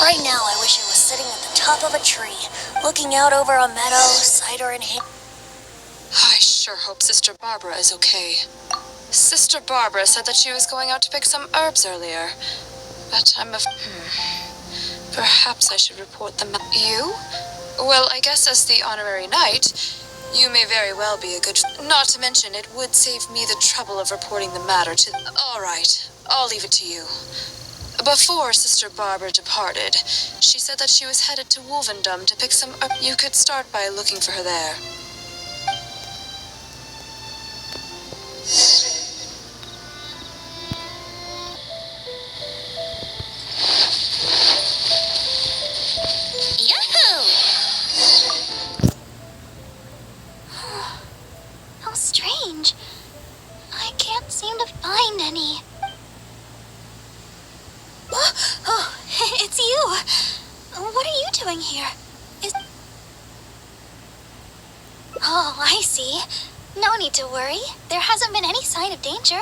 Right now, I wish I was sitting at the top of a tree, looking out over a meadow, cider in hand. I sure hope Sister Barbara is okay. Sister Barbara said that she was going out to pick some herbs earlier. But perhaps I should report them. You? Well, I guess as the honorary knight, you may very well be a good... Not to mention, it would save me the trouble of reporting the matter to... All right, I'll leave it to you. Before Sister Barbara departed, she said that she was headed to Wolvendom to pick some... You could start by looking for her there. Yahoo! How strange. I can't seem to find any. Oh, it's you. What are you doing here? Oh, I see. No need to worry. There hasn't been any sign of danger.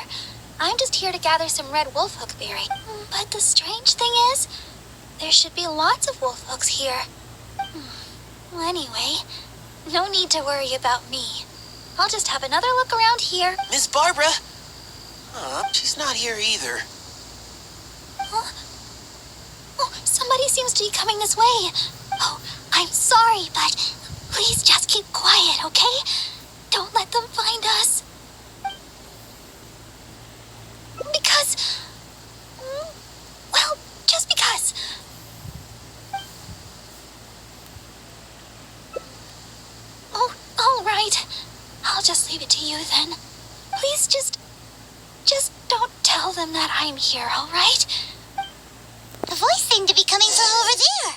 I'm just here to gather some red wolfhook berry. But the strange thing is, there should be lots of wolfhooks here. Well, anyway, no need to worry about me. I'll just have another look around here. Miss Barbara? She's not here either. Huh? Oh, somebody seems to be coming this way. Oh, I'm sorry, but please just keep quiet, okay? Don't let them find us. Because... well, just because. Oh, all right. I'll just leave it to you then. Please just don't tell them that I'm here, all right? The voice seemed to be coming from over there.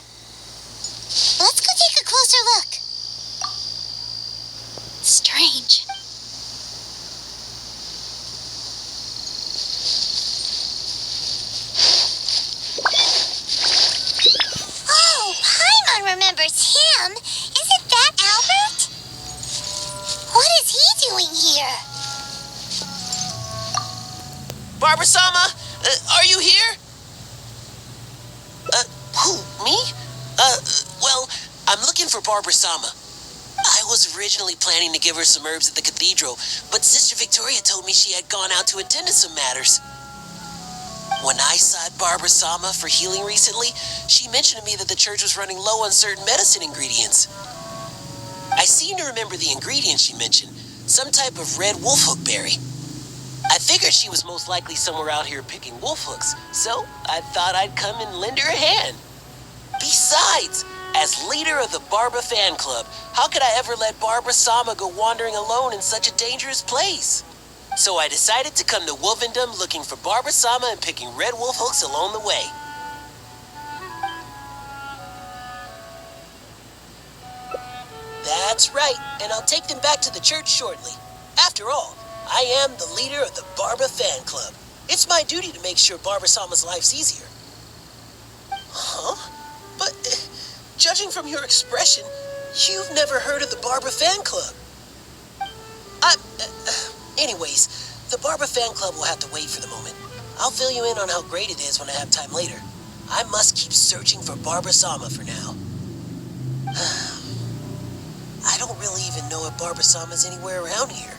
Let's go take a closer look. Strange. Oh, Paimon remembers him. Isn't that Albert? What is he doing here? Barbara-sama, are you here? Who, me? Well, I'm looking for Barbara-sama. I was originally planning to give her some herbs at the cathedral, but Sister Victoria told me she had gone out to attend to some matters. When I sought Barbara-sama for healing recently, she mentioned to me that the church was running low on certain medicine ingredients. I seem to remember the ingredients she mentioned, some type of red wolfhook berry. I figured she was most likely somewhere out here picking wolfhooks, so I thought I'd come and lend her a hand. Besides, as leader of the Barbara fan club, how could I ever let Barbara-sama go wandering alone in such a dangerous place? So I decided to come to Wolvendom looking for Barbara-sama and picking red wolfhooks along the way. That's right, and I'll take them back to the church shortly. After all, I am the leader of the Barbara fan club. It's my duty to make sure Barbara-sama's life's easier. Huh? But, judging from your expression, you've never heard of the Barbara fan club. Anyways, the Barbara fan club will have to wait for the moment. I'll fill you in on how great it is when I have time later. I must keep searching for Barbara-sama for now. I don't really even know if Barbara-sama's anywhere around here.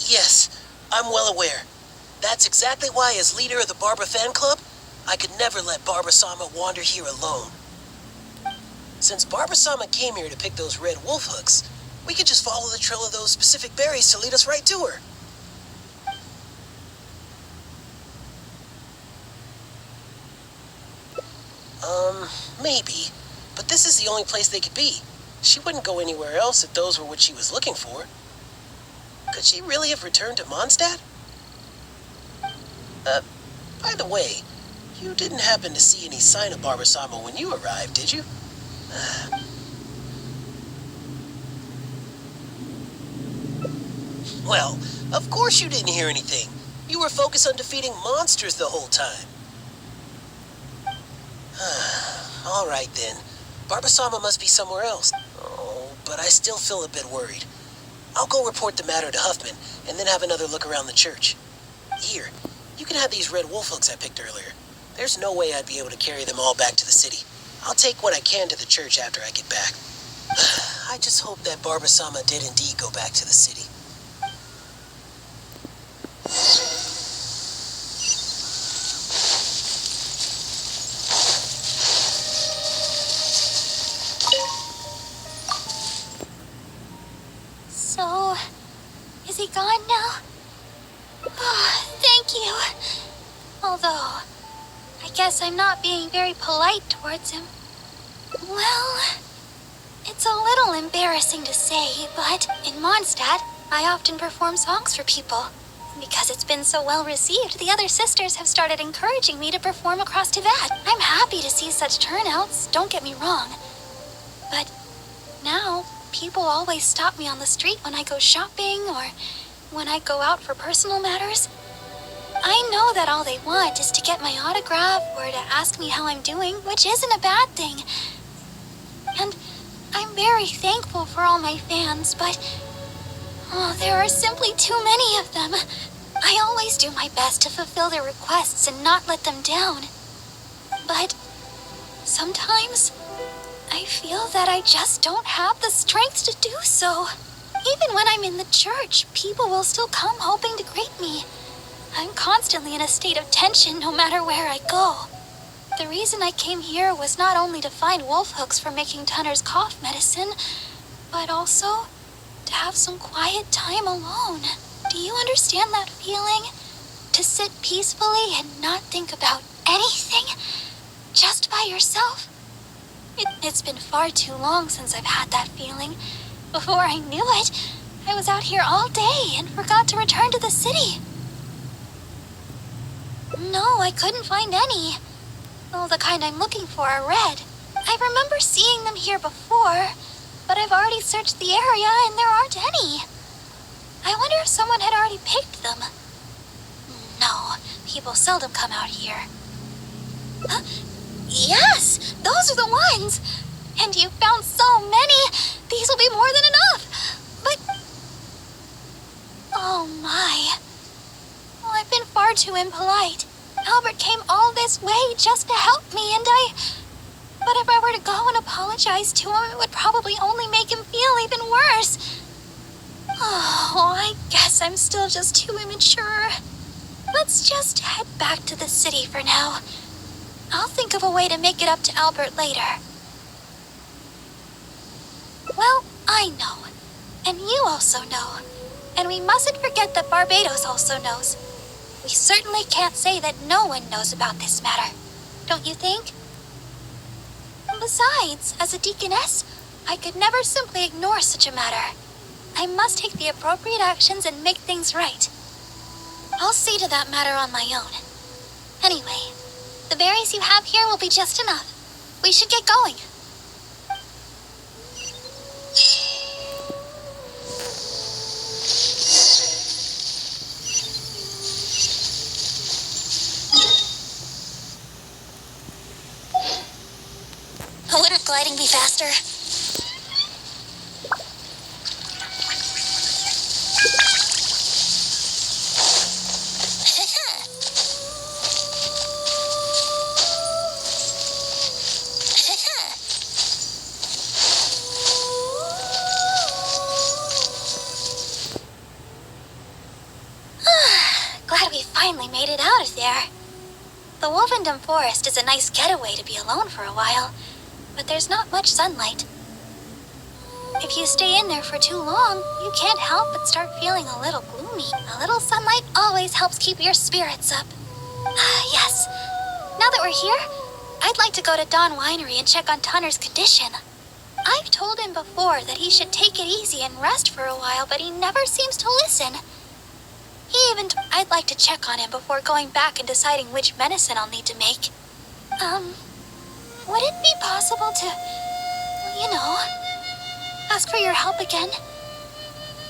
Yes, I'm well aware. That's exactly why, as leader of the Barbara fan club, I could never let Barbara-sama wander here alone. Since Barbara-sama came here to pick those red wolfhooks, we could just follow the trail of those specific berries to lead us right to her. Maybe. But this is the only place they could be. She wouldn't go anywhere else if those were what she was looking for. Could she really have returned to Mondstadt? By the way, you didn't happen to see any sign of Barbara-sama when you arrived, did you? Well, of course you didn't hear anything. You were focused on defeating monsters the whole time. All right then. Barbara-sama must be somewhere else. Oh, but I still feel a bit worried. I'll go report the matter to Huffman, and then have another look around the church. Here, you can have these red wolf hooks I picked earlier. There's no way I'd be able to carry them all back to the city. I'll take what I can to the church after I get back. I just hope that Barbara-sama did indeed go back to the city. So, is he gone now? Oh, thank you. Although, I guess I'm not being very polite towards him. Well, it's a little embarrassing to say, but in Mondstadt, I often perform songs for people. Because it's been so well received, the other sisters have started encouraging me to perform across Teyvat. I'm happy to see such turnouts, don't get me wrong. But now, people always stop me on the street when I go shopping or when I go out for personal matters. I know that all they want is to get my autograph or to ask me how I'm doing, which isn't a bad thing. And I'm very thankful for all my fans, but there are simply too many of them. I always do my best to fulfill their requests and not let them down. But sometimes I feel that I just don't have the strength to do so. Even when I'm in the church, people will still come hoping to greet me. I'm constantly in a state of tension no matter where I go. The reason I came here was not only to find wolf hooks for making Tunner's cough medicine, but also to have some quiet time alone. Do you understand that feeling? To sit peacefully and not think about anything, just by yourself? It's been far too long since I've had that feeling. Before I knew it, I was out here all day and forgot to return to the city. No, I couldn't find any. Oh, the kind I'm looking for are red. I remember seeing them here before, but I've already searched the area and there aren't any. I wonder if someone had already picked them. No, people seldom come out here. Huh? Yes, those are the ones. And you found so many. These will be more than enough. But, oh my. Well, I've been far too impolite. Albert came all this way just to help me, but if I were to go and apologize to him, it would probably only make him feel even worse. Oh, I guess I'm still just too immature. Let's just head back to the city for now. I'll think of a way to make it up to Albert later. Well, I know. And you also know. And we mustn't forget that Barbados also knows. We certainly can't say that no one knows about this matter, don't you think? And besides, as a deaconess, I could never simply ignore such a matter. I must take the appropriate actions and make things right. I'll see to that matter on my own. Anyway, the berries you have here will be just enough. We should get going. Wouldn't gliding be faster? Glad we finally made it out of there. The Wolvendom Forest is a nice getaway to be alone for a while, but there's not much sunlight. If you stay in there for too long, you can't help but start feeling a little gloomy. A little sunlight always helps keep your spirits up. Yes. Now that we're here, I'd like to go to Dawn Winery and check on Tunner's condition. I've told him before that he should take it easy and rest for a while, but he never seems to listen. He even I'd like to check on him before going back and deciding which medicine I'll need to make. Would it be possible to, ask for your help again?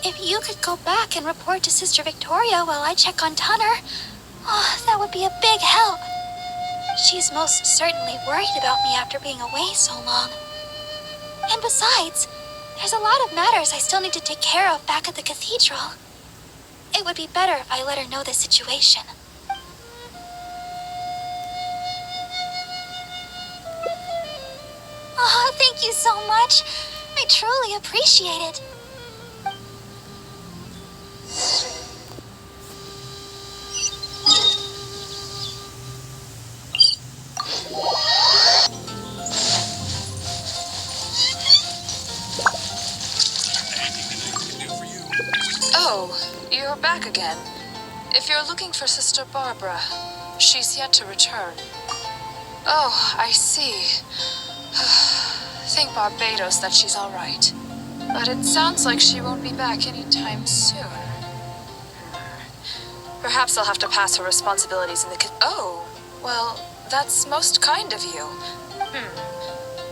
If you could go back and report to Sister Victoria while I check on Tunner, that would be a big help. She's most certainly worried about me after being away so long. And besides, There's a lot of matters I still need to take care of back at the cathedral. It would be better if I let her know the situation. Oh, thank you so much. I truly appreciate it. Oh, you're back again. If you're looking for Sister Barbara, she's yet to return. Oh, I see. Thank Barbados that she's all right. But it sounds like she won't be back anytime soon. Perhaps I'll have to pass her responsibilities in the Oh, well, that's most kind of you.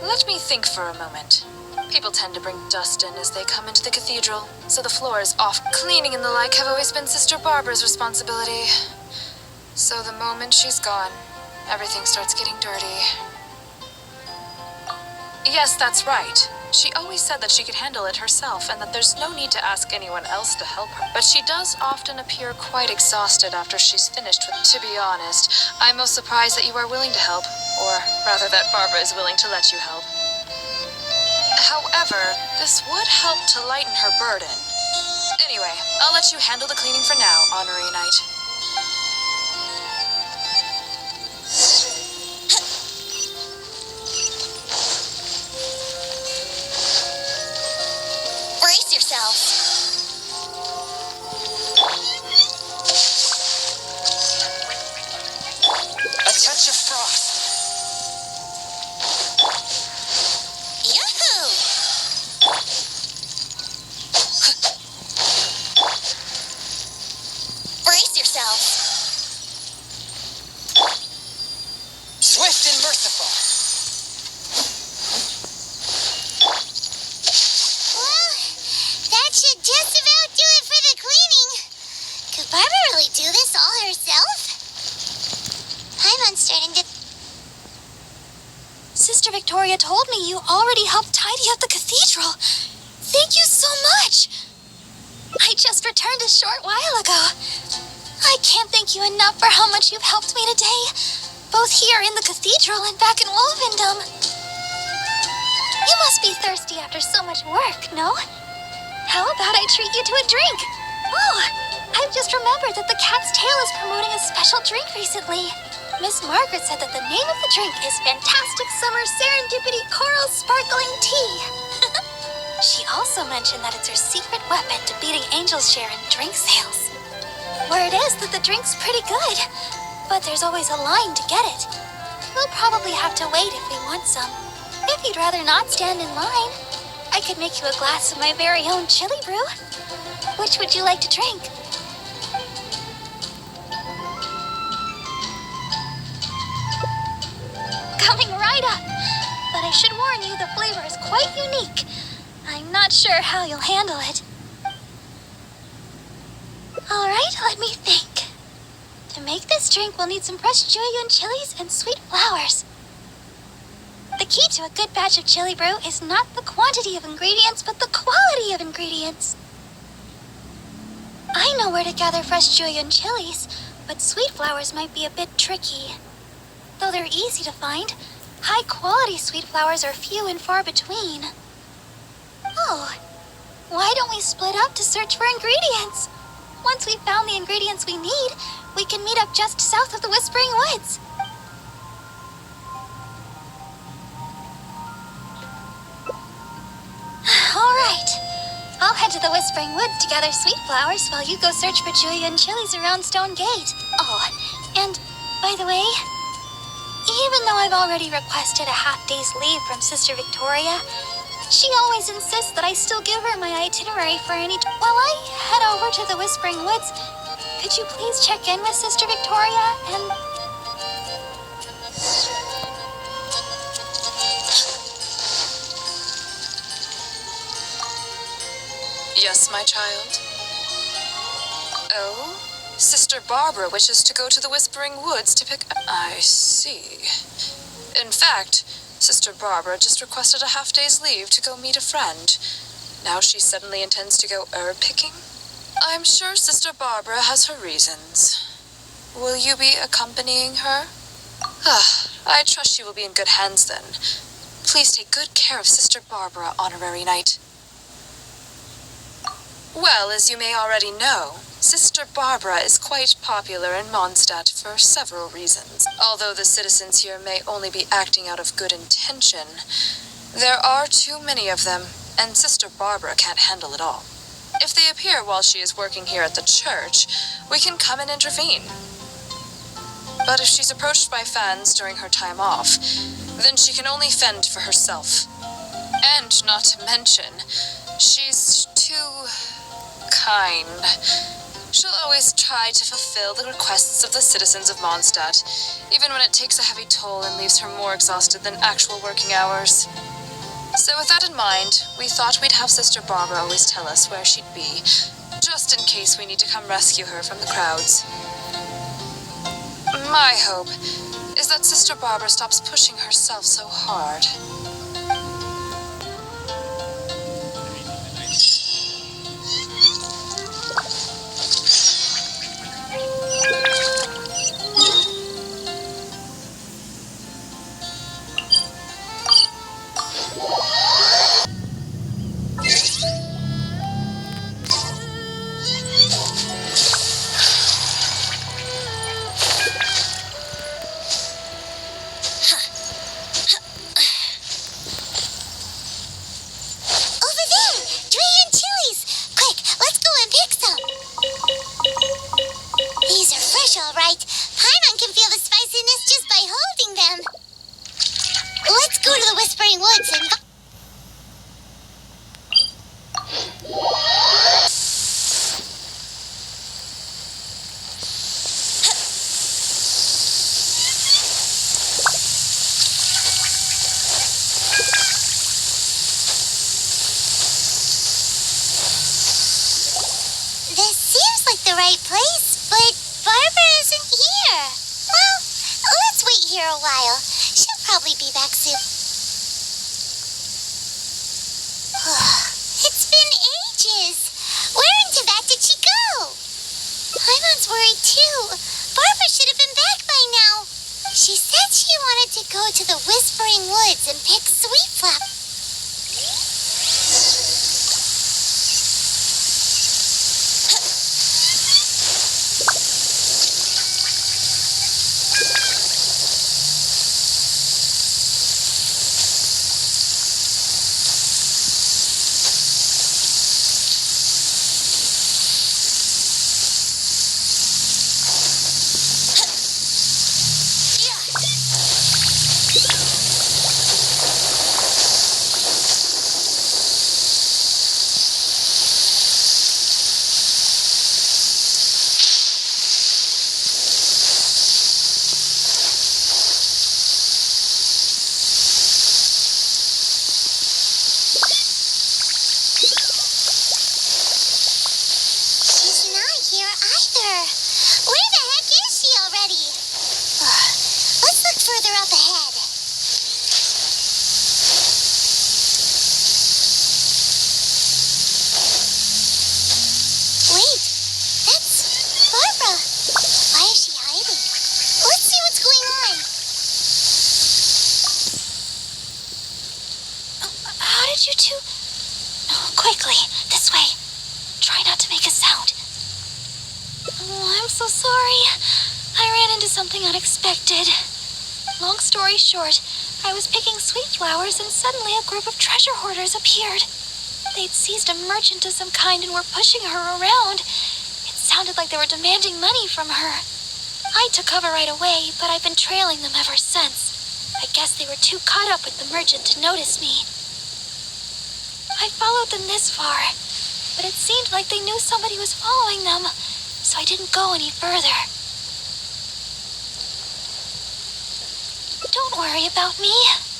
Let me think for a moment. People tend to bring dust in as they come into the cathedral, so the floors off cleaning and the like have always been Sister Barbara's responsibility. So the moment she's gone, everything starts getting dirty. Yes, that's right. She always said that she could handle it herself and that there's no need to ask anyone else to help her. But she does often appear quite exhausted after she's finished with. To be honest, I'm most surprised that you are willing to help, or rather that Barbara is willing to let you help. However, this would help to lighten her burden. Anyway, I'll let you handle the cleaning for now, Honorary Knight. Brace yourself. A touch of frost. Yahoo! Brace yourself. Swift and merciful. Well, that should just about do it for the cleaning. Could Barbara really do this all herself? I'm starting to... Sister Victoria told me you already helped tidy up the cathedral. Thank you so much. I just returned a short while ago. I can't thank you enough for how much you've helped me today, both here in the cathedral and back in Wolvendom. You must be thirsty after so much work, no? How about I treat you to a drink? Oh, I've just remembered that the Cat's Tail is promoting a special drink recently. Miss Margaret said that the name of the drink is Fantastic Summer Serendipity Coral Sparkling Tea. She also mentioned that it's her secret weapon to beating Angel's share in drink sales. Word is that the drink's pretty good, but there's always a line to get it. We'll probably have to wait if we want some. If you'd rather not stand in line, I could make you a glass of my very own chili brew. Which would you like to drink? Coming right up. But I should warn you, the flavor is quite unique. I'm not sure how you'll handle it. All right, let me think. To make this drink, we'll need some fresh jueyun chilies and sweet flowers. The key to a good batch of chili brew is not the quantity of ingredients, but the quality of ingredients. I know where to gather fresh jueyun chilies, but sweet flowers might be a bit tricky. Though they're easy to find, high-quality sweet flowers are few and far between. Oh, why don't we split up to search for ingredients? Once we've found the ingredients we need, we can meet up just south of the Whispering Woods. All right. I'll head to the Whispering Woods to gather sweet flowers while you go search for jueyun chilies around Stone Gate. Oh, and by the way, even though I've already requested a half-day's leave from Sister Victoria, she always insists that I still give her my itinerary for any... While I head over to the Whispering Woods, could you please check in with Sister Victoria and... Yes, my child? Oh? Sister Barbara wishes to go to the Whispering Woods to pick... I see. In fact, Sister Barbara just requested a half-day's leave to go meet a friend. Now she suddenly intends to go herb picking? I'm sure Sister Barbara has her reasons. Will you be accompanying her? I trust she will be in good hands then. Please take good care of Sister Barbara, Honorary Knight. Well, as you may already know, Sister Barbara is quite popular in Mondstadt for several reasons. Although the citizens here may only be acting out of good intention, there are too many of them, and Sister Barbara can't handle it all. If they appear while she is working here at the church, we can come and intervene. But if she's approached by fans during her time off, then she can only fend for herself. And not to mention, she's too kind. She'll always try to fulfill the requests of the citizens of Mondstadt, even when it takes a heavy toll and leaves her more exhausted than actual working hours. So with that in mind, we thought we'd have Sister Barbara always tell us where she'd be, just in case we need to come rescue her from the crowds. My hope is that Sister Barbara stops pushing herself so hard. Go to the Whispering Woods and... This seems like the right place, but Barbara isn't here. Well, let's wait here a while. She'll probably be back soon. It's been ages. Where in Tibet did she go? Paimon's worried too. Barbara should have been back by now. She said she wanted to go to the Whispering Woods and pick sweet flowers. Quickly, this way. Try not to make a sound. Oh, I'm so sorry. I ran into something unexpected. Long story short, I was picking sweet flowers and suddenly a group of treasure hoarders appeared. They'd seized a merchant of some kind and were pushing her around. It sounded like they were demanding money from her. I took cover right away, but I've been trailing them ever since. I guess they were too caught up with the merchant to notice me. I followed them this far, but it seemed like they knew somebody was following them, so I didn't go any further. Don't worry about me.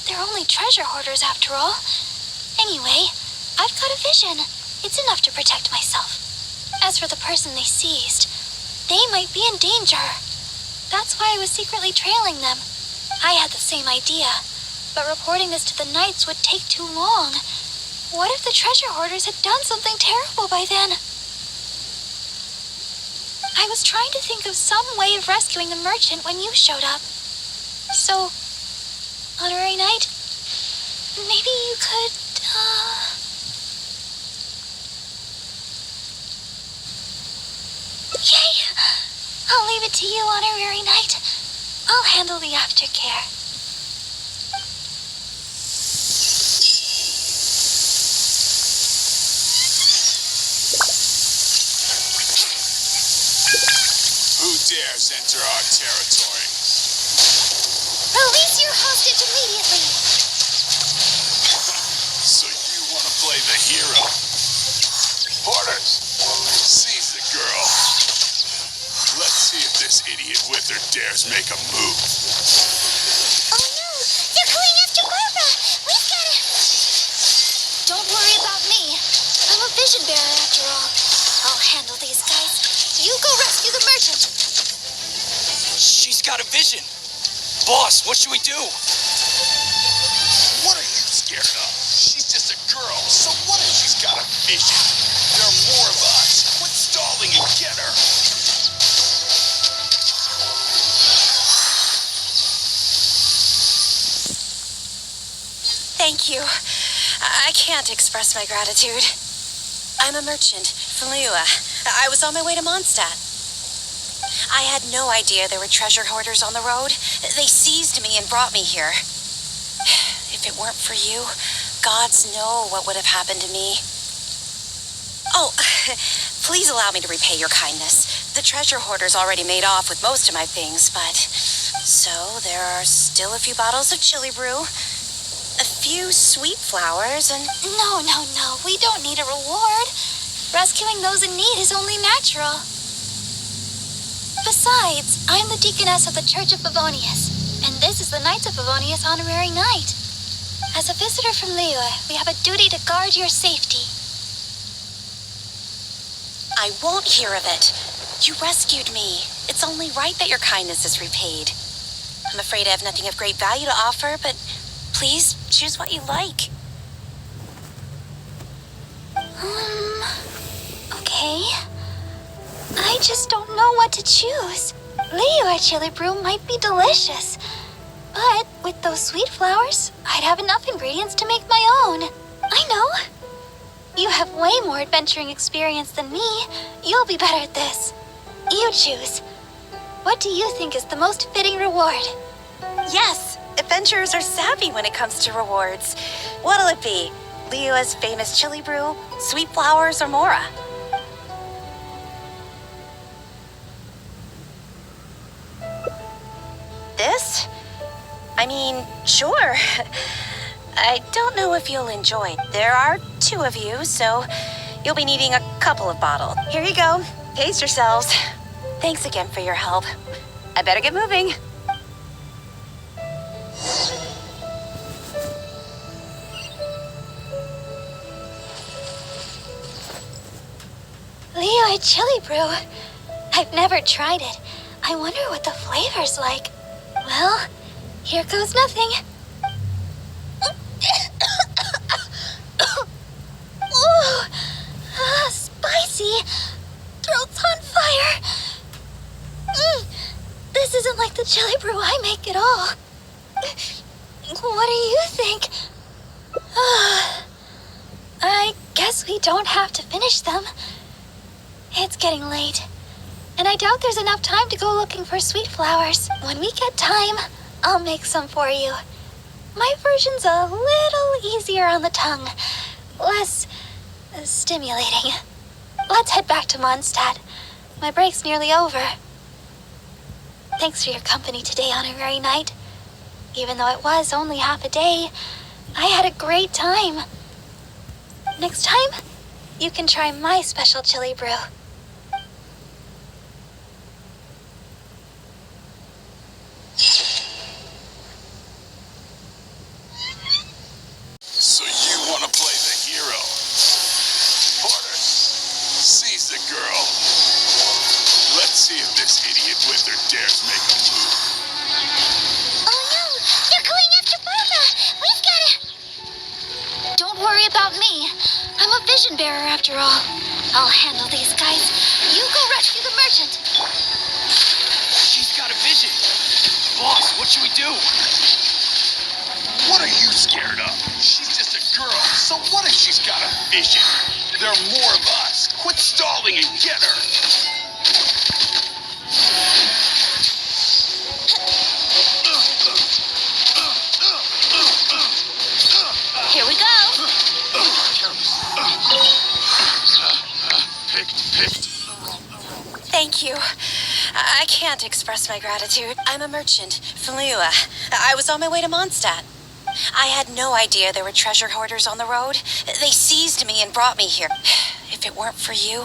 They're only treasure hoarders after all. Anyway, I've got a vision. It's enough to protect myself. As for the person they seized, they might be in danger. That's why I was secretly trailing them. I had the same idea, but reporting this to the knights would take too long. What if the treasure hoarders had done something terrible by then? I was trying to think of some way of rescuing the merchant when you showed up. So, Honorary Knight, maybe you could, Yay! I'll leave it to you, Honorary Knight. I'll handle the aftercare. Who dares enter our territory? Release your hostage immediately! So you want to play the hero? Porters, seize the girl. Let's see if this idiot with her dares make a move. Oh no! They're going after Barbara! We've gotta... Don't worry about me. I'm a vision bearer after all. I'll handle these guys. You go rescue the merchant. She's got a vision. Boss, what should we do? What are you scared of? She's just a girl, so what if she's got a vision? There are more of us. Quit stalling and get her. Thank you. I can't express my gratitude. I'm a merchant from Liyue. I was on my way to Mondstadt. I had no idea there were treasure hoarders on the road. They seized me and brought me here. If it weren't for you, gods know what would have happened to me. Oh, please allow me to repay your kindness. The treasure hoarders already made off with most of my things, but... So, there are still a few bottles of chili brew, a few sweet flowers, and... No. We don't need a reward. Rescuing those in need is only natural. Besides, I'm the deaconess of the Church of Favonius, and this is the Knights of Favonius Honorary Knight. As a visitor from Liyue, we have a duty to guard your safety. I won't hear of it. You rescued me. It's only right that your kindness is repaid. I'm afraid I have nothing of great value to offer, but please choose what you like. Okay. I just don't know what to choose. Liyue chili brew might be delicious, but with those sweet flowers, I'd have enough ingredients to make my own. I know. You have way more adventuring experience than me. You'll be better at this. You choose. What do you think is the most fitting reward? Yes, adventurers are savvy when it comes to rewards. What'll it be? Liyue's famous chili brew, sweet flowers, or Mora? This? I mean, sure. I don't know if you'll enjoy it. There are 2 of you, so you'll be needing a couple of bottles. Here you go. Taste yourselves. Thanks again for your help. I better get moving. Liyue chili brew. I've never tried it. I wonder what the flavor's like. Well, here goes nothing. Ooh, spicy. Throat's on fire. This isn't like the chili brew I make at all. What do you think? I guess we don't have to finish them. It's getting late, and I doubt there's enough time to go looking for sweet flowers. When we get time, I'll make some for you. My version's a little easier on the tongue, less stimulating. Let's head back to Mondstadt. My break's nearly over. Thanks for your company today, Honorary Knight. Even though it was only half a day, I had a great time. Next time, you can try my special chili brew. So you want to play the hero? Porters, seize the girl. Let's see if this idiot with her dares make a move. Oh no! They're going after Barbara! We've gotta... Don't worry about me. I'm a vision bearer after all. I'll handle these guys. You go rescue the merchant. She's got a vision. Boss, what should we do? What are you scared of? She's just a girl, so what if she's got a vision? There are more of us. Quit stalling and get her. Here we go. Picked. Thank you. I can't express my gratitude. I'm a merchant from Liyue. I was on my way to Mondstadt. I had no idea there were treasure hoarders on the road. They seized me and brought me here. If it weren't for you,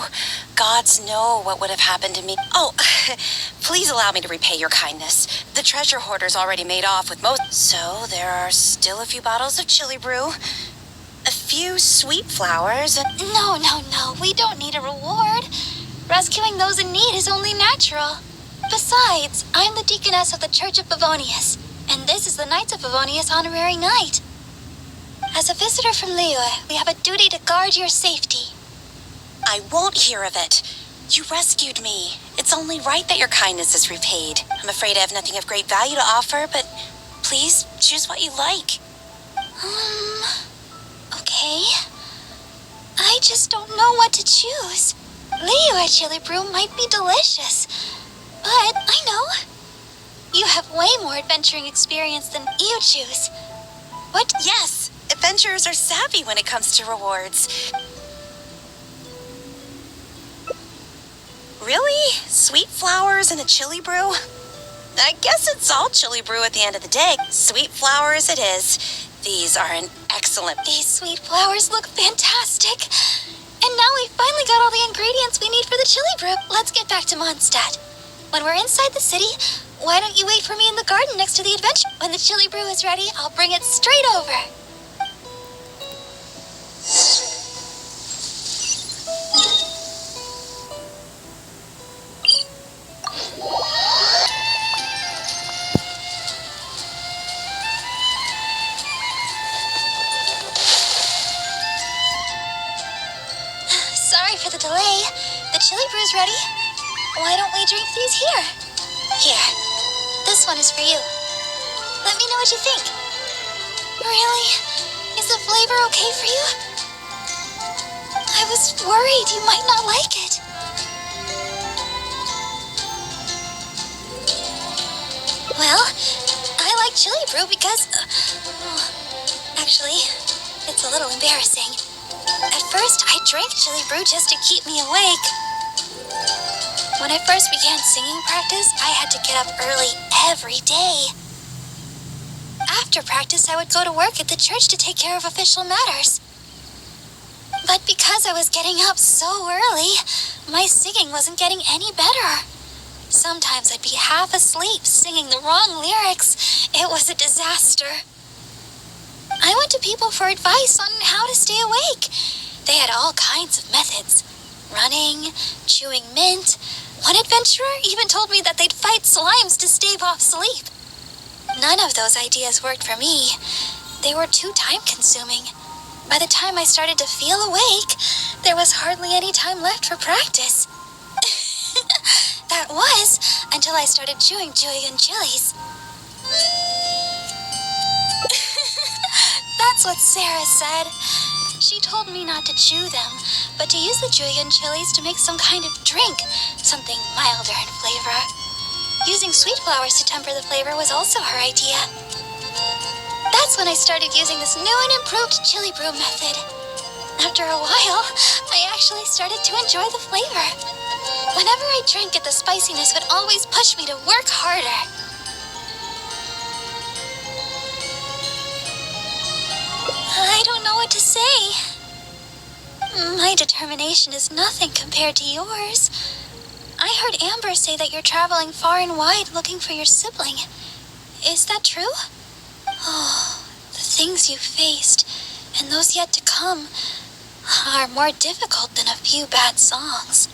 gods know what would have happened to me. Oh, please allow me to repay your kindness. The treasure hoarders already made off with most. So there are still a few bottles of chili brew, a few sweet flowers, and... No. We don't need a reward. Rescuing those in need is only natural. Besides, I'm the deaconess of the Church of Favonius, and this is the Knights of Favonius honorary knight. As a visitor from Liyue, we have a duty to guard your safety. I won't hear of it. You rescued me. It's only right that your kindness is repaid. I'm afraid I have nothing of great value to offer, but please choose what you like. Okay. I just don't know what to choose. Liyue chili brew might be delicious, but I know. You have way more adventuring experience than you choose. What? Yes, adventurers are savvy when it comes to rewards. Really? Sweet flowers and a chili brew? I guess it's all chili brew at the end of the day. Sweet flowers it is. These are an excellent... These sweet flowers look fantastic. And now we finally got all the ingredients we need for the chili brew. Let's get back to Mondstadt. When we're inside the city, why don't you wait for me in the garden next to the adventure? When the chili brew is ready, I'll bring it straight over. Sorry for the delay. The chili brew's ready. Why don't we drink these here? Here. This one is for you. Let me know what you think. Really? Is the flavor okay for you? I was worried you might not like it. Well, I like chili brew because... actually, it's a little embarrassing. At first, I drank chili brew just to keep me awake. When I first began singing practice, I had to get up early every day. After practice, I would go to work at the church to take care of official matters. But because I was getting up so early, my singing wasn't getting any better. Sometimes I'd be half asleep singing the wrong lyrics. It was a disaster. I went to people for advice on how to stay awake. They had all kinds of methods. Running, chewing mint. One adventurer even told me that they'd fight slimes to stave off sleep. None of those ideas worked for me. They were too time-consuming. By the time I started to feel awake, there was hardly any time left for practice. That was until I started chewing julienne chilies. That's what Sarah said. She told me not to chew them, but to use the julienne chilies to make some kind of drink, something milder in flavor. Using sweet flowers to temper the flavor was also her idea. That's when I started using this new and improved chili brew method. After a while, I actually started to enjoy the flavor. Whenever I drank it, the spiciness would always push me to work harder. I don't know what to say. My determination is nothing compared to yours. I heard Amber say that you're traveling far and wide looking for your sibling. Is that true? Oh, the things you faced, and those yet to come, are more difficult than a few bad songs.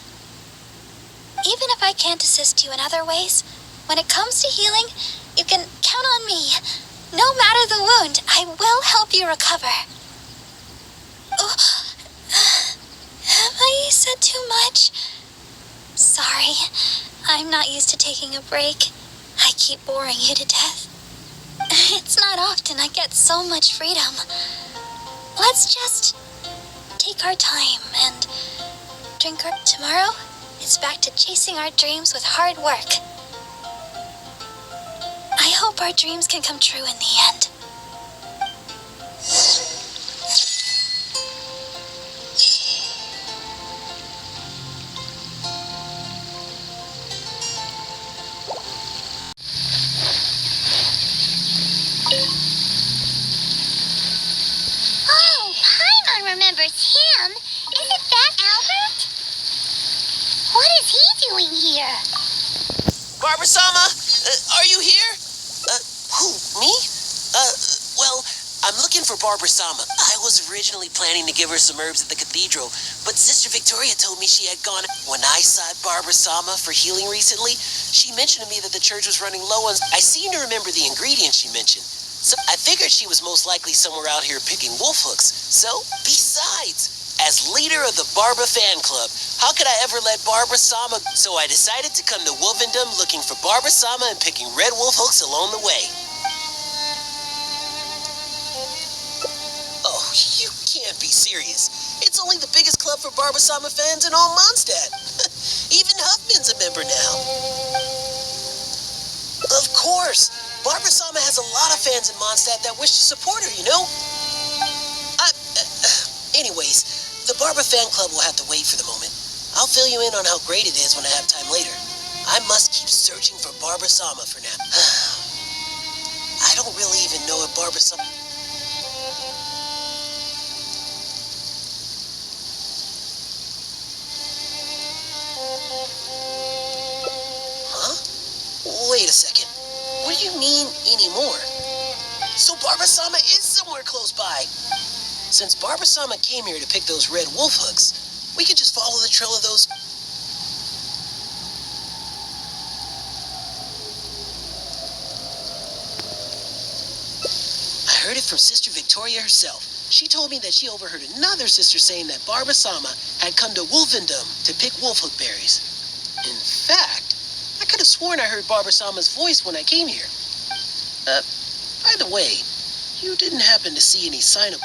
Even if I can't assist you in other ways, when it comes to healing, you can count on me. No matter the wound, I will help you recover. Oh, have I said too much? Sorry, I'm not used to taking a break. I keep boring you to death. It's not often I get so much freedom. Let's just take our time and drink our... Tomorrow, it's back to chasing our dreams with hard work. I hope our dreams can come true in the end. Oh, Paimon remembers him. Isn't that Albert? What is he doing here? Barbara-sama, are you here? Who, me? Well, I'm looking for Barbara-sama. I was originally planning to give her some herbs at the cathedral, but Sister Victoria told me she had gone. When I sought Barbara-sama for healing recently, she mentioned to me that the church was running low on... I seem to remember the ingredients she mentioned. So I figured she was most likely somewhere out here picking wolf hooks. So, besides, as leader of the Barbara fan club, how could I ever let Barbara-sama... So I decided to come to Wolvendom looking for Barbara-sama and picking red wolf hooks along the way. Oh, you can't be serious. It's only the biggest club for Barbara-sama fans in all Mondstadt. Even Huffman's a member now. Of course. Barbara-sama has a lot of fans in Mondstadt that wish to support her, you know? Anyways, the Barbara fan club will have to wait for the moment. I'll fill you in on how great it is when I have time later. I must keep searching for Barbara-sama for now. I don't really even know if Barbara-sama... Huh? Wait a second. What do you mean, anymore? So Barbara-sama is somewhere close by. Since Barbara-sama came here to pick those red wolf hooks, we could just follow the trail of those... I heard it from Sister Victoria herself. She told me that she overheard another sister saying that Barbara-sama had come to Wolvendom to pick wolf hook berries. In fact, I could have sworn I heard Barbara-sama's voice when I came here. By the way, you didn't happen to see any sign of...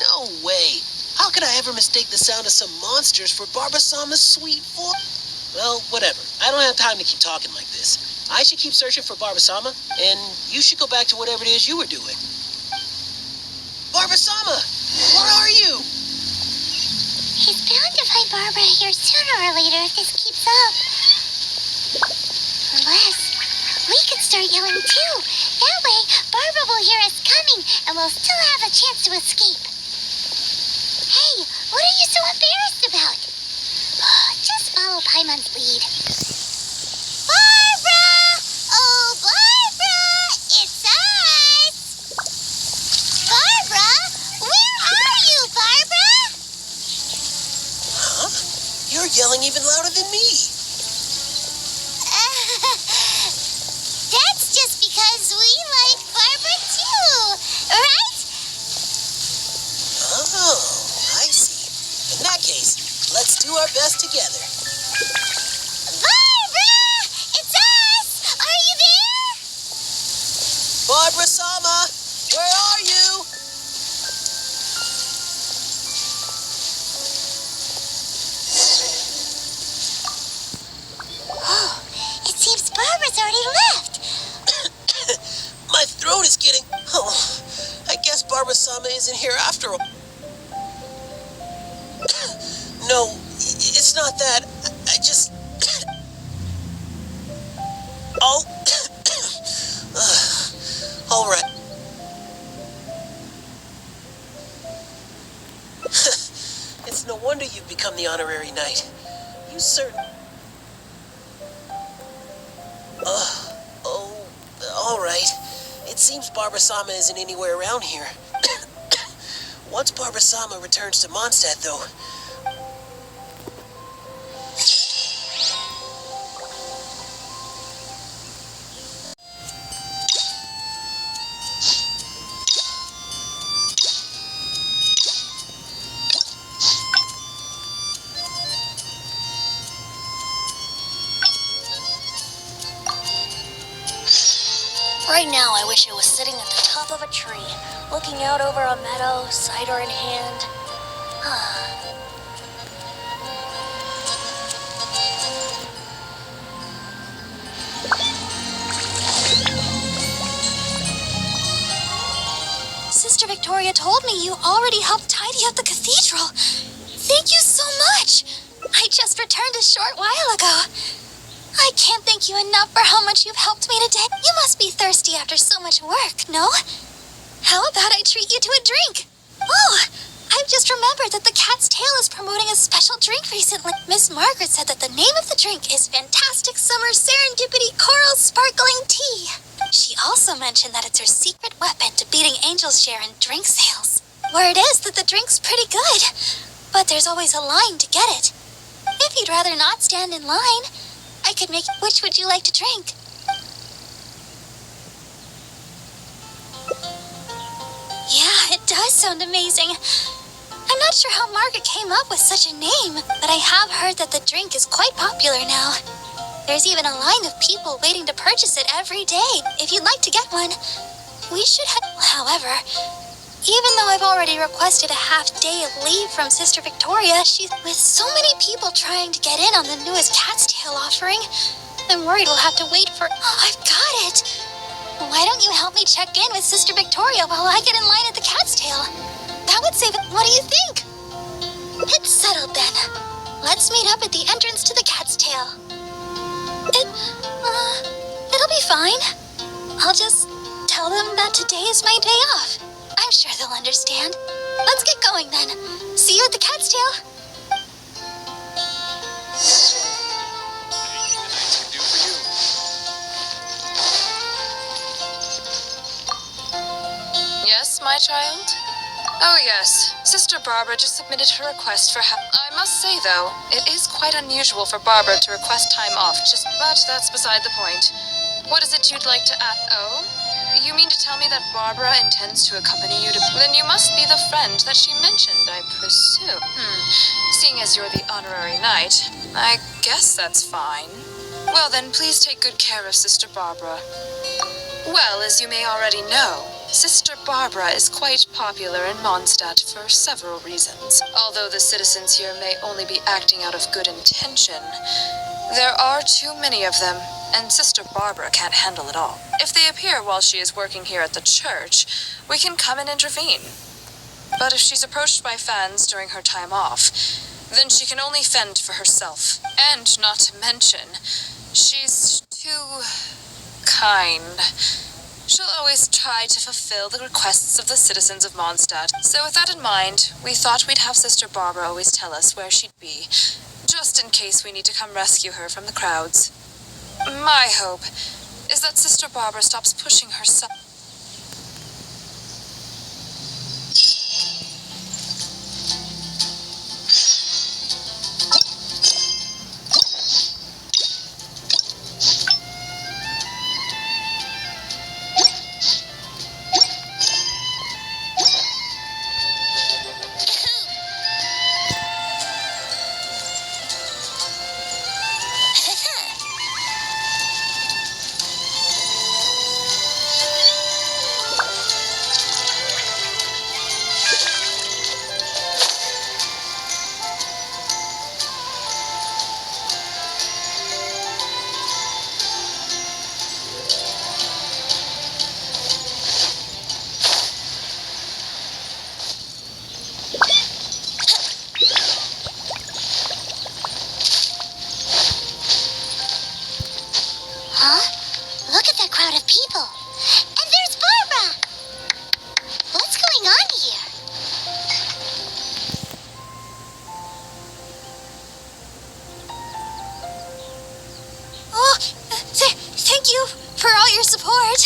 No way! How could I ever mistake the sound of some monsters for Barbara-sama's sweet voice? Well, whatever. I don't have time to keep talking like this. I should keep searching for Barbara-sama, and you should go back to whatever it is you were doing. Barbara-sama! Where are you? He's bound to find Barbara here sooner or later if this keeps up. Unless we could start yelling too. That way, Barbara will hear us coming and we'll still have a chance to escape. Hey, what are you so embarrassed about? Just follow Paimon's lead. Barbara! Oh, Barbara! It's us! Barbara? Where are you, Barbara? Huh? You're yelling even louder than me. That's just because we like Barbara too, right? Oh, I see. In that case, let's do our best together. Barbara! It's us! Are you there? Barbara-sama, where are you? Oh, it seems Barbara's already left. My throat is getting... Oh, I guess Barbara-sama isn't here after all. No, it's not that. I just... Oh. All right. It's no wonder you've become the honorary knight. You certain... Oh, all right. It seems Barbara-sama isn't anywhere around here. Once Barbara-sama returns to Mondstadt, though... I wish I was sitting at the top of a tree, looking out over a meadow, cider in hand. Sister Victoria told me you already helped tidy up the cathedral. Thank you so much. I just returned a short while ago. I can't thank you enough for how much you've helped me today. You must be thirsty after so much work, no? How about I treat you to a drink? Oh, I've just remembered that the Cat's Tail is promoting a special drink recently. Miss Margaret said that the name of the drink is Fantastic Summer Serendipity Coral Sparkling Tea. She also mentioned that it's her secret weapon to beating Angel's share in drink sales. Word is that the drink's pretty good, but there's always a line to get it. If you'd rather not stand in line, I could make... Which would you like to drink? Yeah, it does sound amazing. I'm not sure how Margaret came up with such a name, but I have heard that the drink is quite popular now. There's even a line of people waiting to purchase it every day. If you'd like to get one, we should have... However, even though I've already requested a half-day of leave from Sister Victoria, with so many people trying to get in on the newest Cat's Tail offering, I'm worried we'll have to wait for... Oh, I've got it! Why don't you help me check in with Sister Victoria while I get in line at the Cat's Tail? That would save it. What do you think? It's settled then. Let's meet up at the entrance to the Cat's Tail. It'll be fine. I'll just tell them that today is my day off. I'm sure they'll understand. Let's get going then. See you at the Cat's Tail. Yes, my child? Oh, yes. Sister Barbara just submitted her request for I must say, though, it is quite unusual for Barbara to request time off, but that's beside the point. What is it you'd like to ask? Oh? You mean to tell me that Barbara intends to accompany you to... Then you must be the friend that she mentioned, I presume. Seeing as you're the honorary knight, I guess that's fine. Well then, please take good care of Sister Barbara. Well, as you may already know, Sister Barbara is quite popular in Mondstadt for several reasons. Although the citizens here may only be acting out of good intention, there are too many of them, and Sister Barbara can't handle it all. If they appear while she is working here at the church, we can come and intervene. But if she's approached by fans during her time off, then she can only fend for herself. And not to mention, she's too kind. She'll always try to fulfill the requests of the citizens of Mondstadt. So with that in mind, we thought we'd have Sister Barbara always tell us where she'd be, just in case we need to come rescue her from the crowds. My hope is that Sister Barbara stops pushing herself. Look at that crowd of people. And there's Barbara. What's going on here? Oh, thank you for all your support.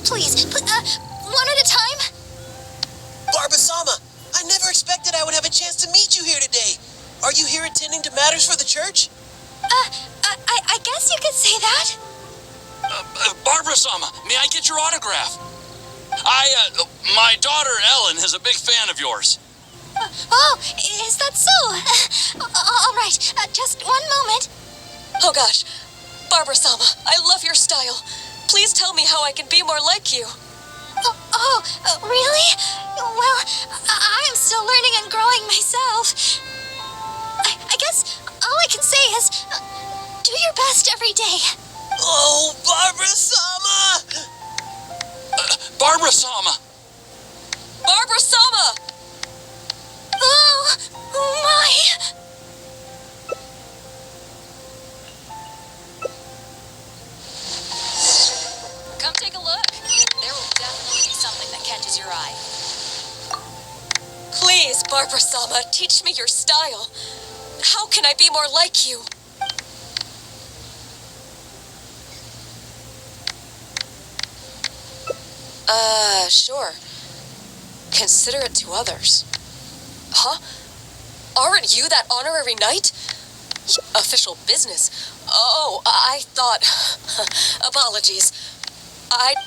Please, one at a time. Barbara-sama, I never expected I would have a chance to meet you here today. Are you here attending to matters for the church? I guess you could say that. Barbara-sama, may I get your autograph? My daughter Ellen is a big fan of yours. Oh, is that so? All right, just one moment. Oh gosh, Barbara-sama, I love your style. Please tell me how I can be more like you. Really? Well, I'm still learning and growing myself. I guess all I can say is, do your best every day. Oh, Barbara-sama! Barbara-sama! Barbara-sama! Oh my! Come take a look. There will definitely be something that catches your eye. Please, Barbara-sama, teach me your style. How can I be more like you? Sure. Considerate to others. Huh? Aren't you that honorary knight? Official business. Oh, I thought... Apologies.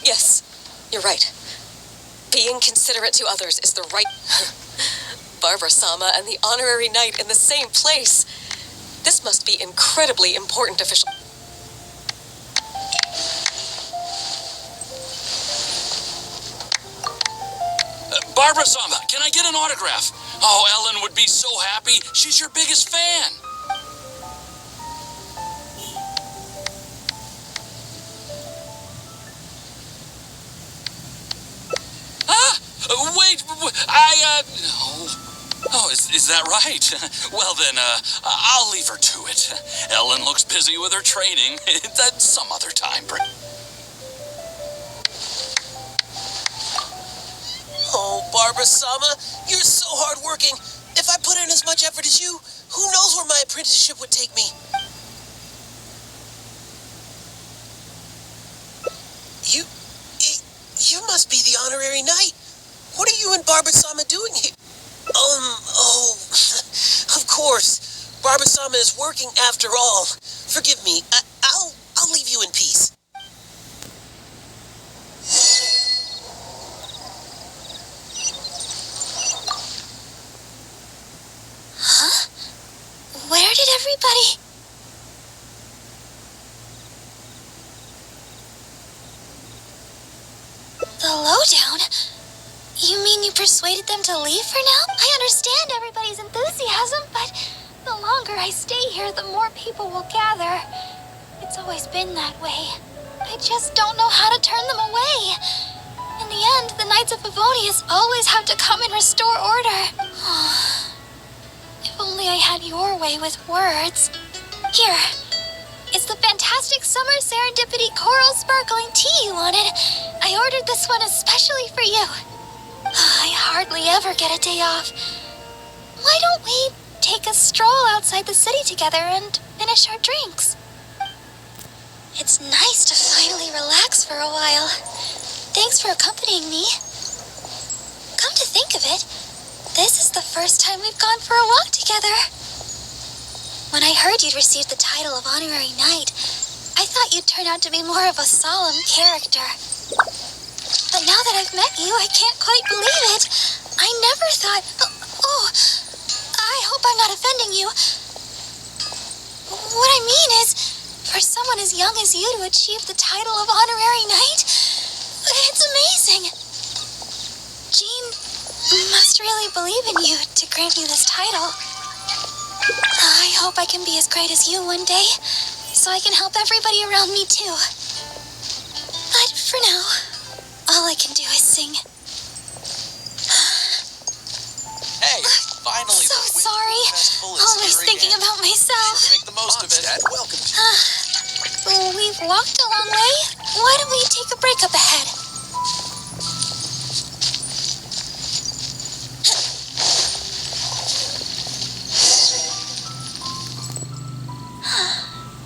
Yes, you're right. Being considerate to others is the right... Barbara-sama and the honorary knight in the same place. This must be incredibly important official... Barbara-sama, can I get an autograph? Oh, Ellen would be so happy. She's your biggest fan. Wait, Oh, is that right? Well then, I'll leave her to it. Ellen looks busy with her training. That's some other time. Oh, Barbara-sama, you're so hardworking. If I put in as much effort as you, who knows where my apprenticeship would take me? You must be the honorary knight. What are you and Barbara-sama doing here? Of course. Barbara-sama is working after all. Forgive me. I'll leave you in peace. Where did everybody... The lowdown? You mean you persuaded them to leave for now? I understand everybody's enthusiasm, but the longer I stay here, the more people will gather. It's always been that way. I just don't know how to turn them away. In the end, the Knights of Favonius always have to come and restore order. If only I had your way with words. Here. It's the fantastic summer serendipity coral sparkling tea you wanted. I ordered this one especially for you. I hardly ever get a day off. Why don't we take a stroll outside the city together and finish our drinks? It's nice to finally relax for a while. Thanks for accompanying me. Come to think of it, this is the first time we've gone for a walk together. When I heard you'd received the title of honorary knight, I thought you'd turn out to be more of a solemn character. But now that I've met you, I can't quite believe it. I never thought... Oh, I hope I'm not offending you. What I mean is, for someone as young as you to achieve the title of honorary knight, it's amazing. Jean must really believe in you to grant you this title. I hope I can be as great as you one day, so I can help everybody around me too. But for now, all I can do is sing. Hey, finally. So sorry. Always thinking about myself. Sure to make the most of it. Welcome to We've walked a long way. Why don't we take a break up ahead?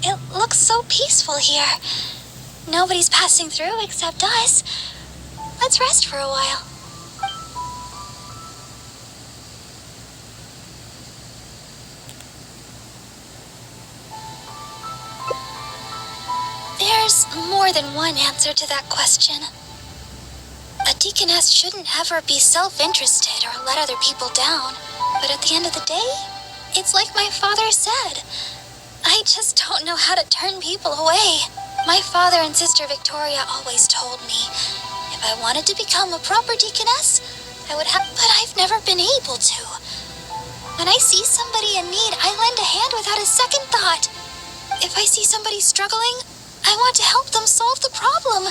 It looks so peaceful here. Nobody's passing through except us. Let's rest for a while. There's more than one answer to that question. A deaconess shouldn't ever be self-interested or let other people down. But at the end of the day, it's like my father said. I just don't know how to turn people away. My father and Sister Victoria always told me if I wanted to become a proper deaconess, I would have, but I've never been able to. When I see somebody in need, I lend a hand without a second thought. If I see somebody struggling, I want to help them solve the problem.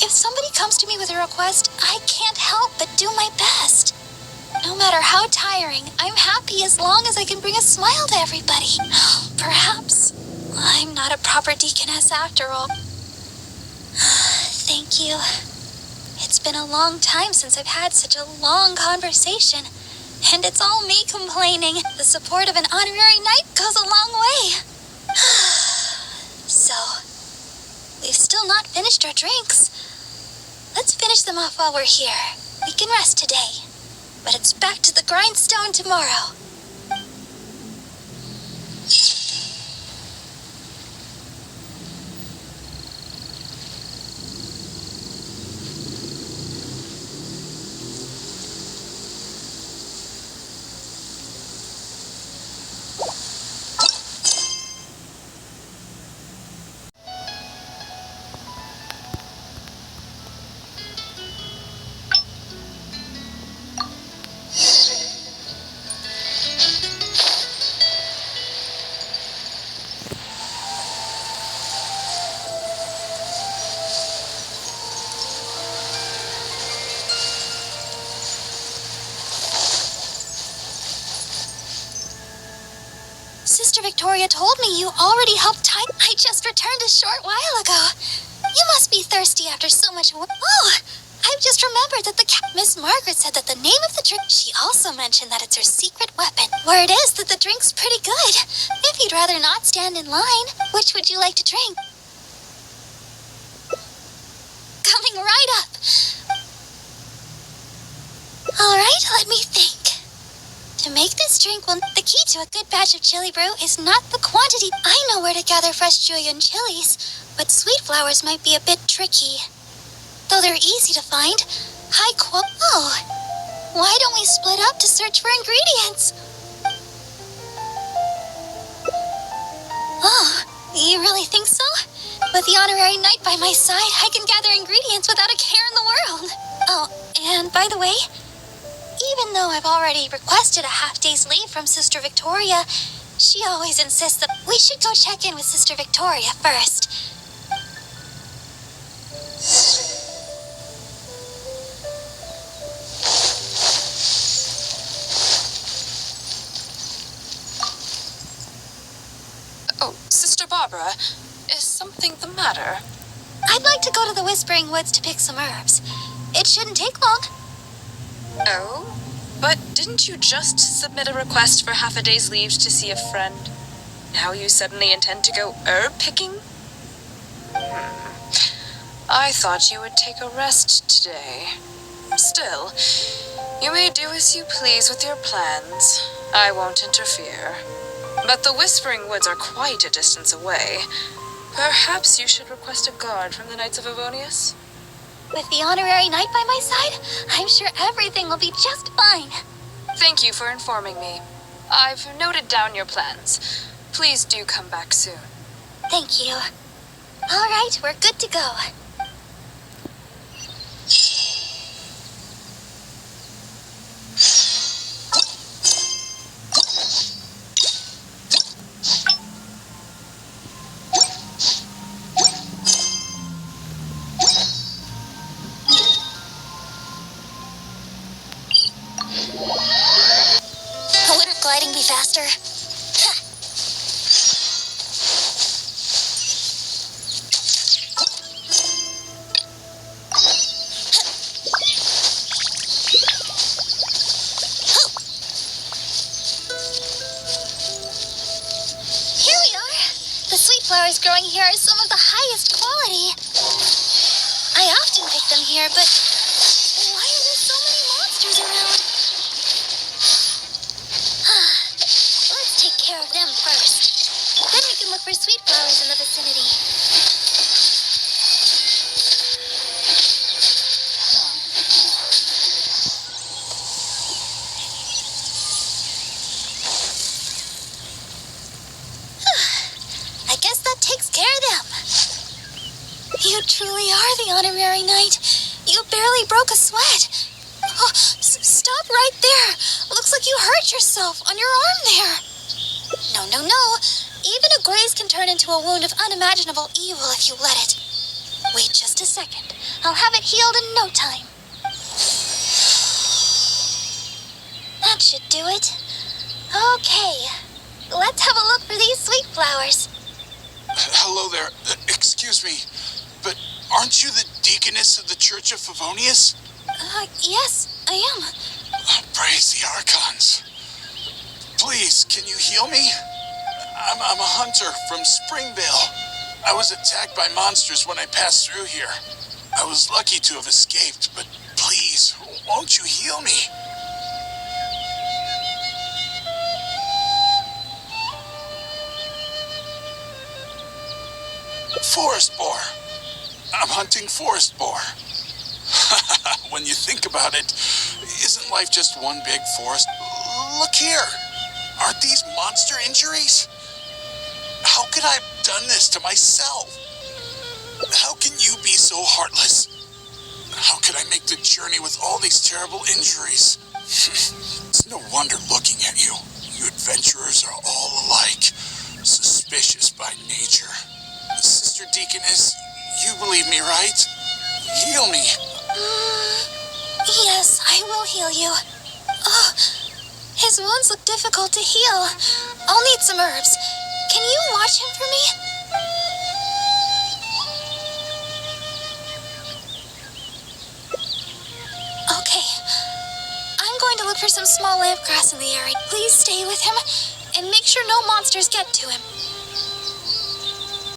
If somebody comes to me with a request, I can't help but do my best. No matter how tiring, I'm happy as long as I can bring a smile to everybody. Perhaps I'm not a proper deaconess after all. Thank you. It's been a long time since I've had such a long conversation, and it's all me complaining. The support of an honorary knight goes a long way. So, we've still not finished our drinks. Let's finish them off while we're here. We can rest today, but it's back to the grindstone tomorrow. Sister Victoria told me you already helped tie. I just returned a short while ago. You must be thirsty after so much work. Oh, I've just remembered that Miss Margaret said that the name of the drink. She also mentioned that it's her secret weapon. Word is that the drink's pretty good. If you'd rather not stand in line, which would you like to drink? Coming right up. All right, let me think. To make this drink, the key to a good batch of chili brew is not the quantity. I know where to gather fresh julienne chilies, but sweet flowers might be a bit tricky. Though they're easy to find, Oh, why don't we split up to search for ingredients? Oh, you really think so? With the honorary knight by my side, I can gather ingredients without a care in the world. Oh, and by the way, even though I've already requested a half-day's leave from Sister Victoria, she always insists that we should go check in with Sister Victoria first. Oh, Sister Barbara, is something the matter? I'd like to go to the Whispering Woods to pick some herbs. It shouldn't take long. Oh? But didn't you just submit a request for half a day's leave to see a friend? Now you suddenly intend to go herb picking? I thought you would take a rest today. Still, you may do as you please with your plans. I won't interfere. But the Whispering Woods are quite a distance away. Perhaps you should request a guard from the Knights of Avonius? With the honorary knight by my side, I'm sure everything will be just fine. Thank you for informing me. I've noted down your plans. Please do come back soon. Thank you. All right, we're good to go. Wouldn't gliding be faster? Here we are. The sweet flowers growing here are some of the highest quality. I often pick them here, but why are there so many monsters around? Let's take care of them first. Then we can look for sweet flowers in the vicinity. I guess that takes care of them. truly are the honorary knight. You barely broke a sweat. Oh, stop right there. Looks like you hurt yourself on your arm there. No, no, no. Even a graze can turn into a wound of unimaginable evil if you let it. Wait just a second. I'll have it healed in no time. That should do it. Okay. Let's have a look for these sweet flowers. Hello there. Excuse me, but aren't you the deaconess of the Church of Favonius? Yes, I am. Praise the Archons. Please, can you heal me? I'm a hunter from Springvale. I was attacked by monsters when I passed through here. I was lucky to have escaped, but please, won't you heal me? Forest boar. I'm hunting forest boar. When you think about it, isn't life just one big forest? Look here. Aren't these monster injuries? How could I have done this to myself? How can you be so heartless? How could I make the journey with all these terrible injuries? It's no wonder looking at you. You adventurers are all alike, suspicious by nature. Sister Deaconess, you believe me, right? Heal me. Yes, I will heal you. Oh, his wounds look difficult to heal. I'll need some herbs. Can you watch him for me? Okay. I'm going to look for some small lamp grass in the area. Please stay with him and make sure no monsters get to him.